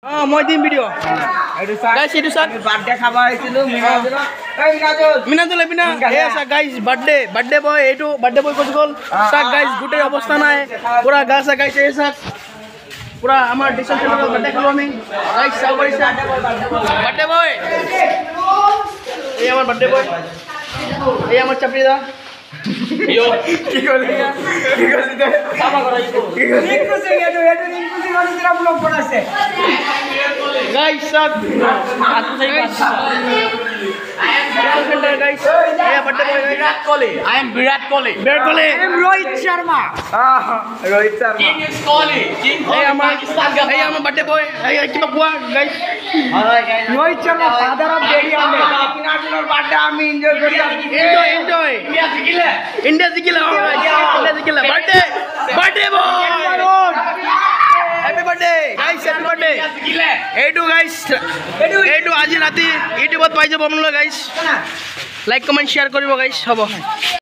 মই দিম ভিডিঅ' গাইছ এইটো চাওক বাৰ্থডে খাব আহিছিলোঁ মিনাজুল এপিনা এই চাওক গাইছ বাৰ্থডে বয় এইটো বাৰ্থডে বয় ক'ত গ'ল চাওক গাইছ গোটেই অৱস্থা নাই পুৰা গা চা গাইছে এই চাওক পুৰা আমাৰ ডিচন চেনেলত বাৰ্থডে খালোঁ আমি গাইছ চাব পাৰিছে বাৰ্থডে বয় এই আমাৰ বাৰ্থডে বয় এই আমাৰ চাপৰিদা কি কৰিলি চাবা কৰা guys sab guys hey birthday boy Virat Kohli I am Virat Kohli I am Rohit Sharma King is Kohli King hey Pakistan ka hey amar birthday boy hey kiba bua guys Rohit Sharma father of India apnar birthday ami enjoy kori enjoy India zikila birthday boy Happy birthday guys happy birthday এইটো guys এইটো আজি ৰাতি ইউটিউবত পাই যাব আপোনালোকে guys like comment share কৰিব guys হ'ব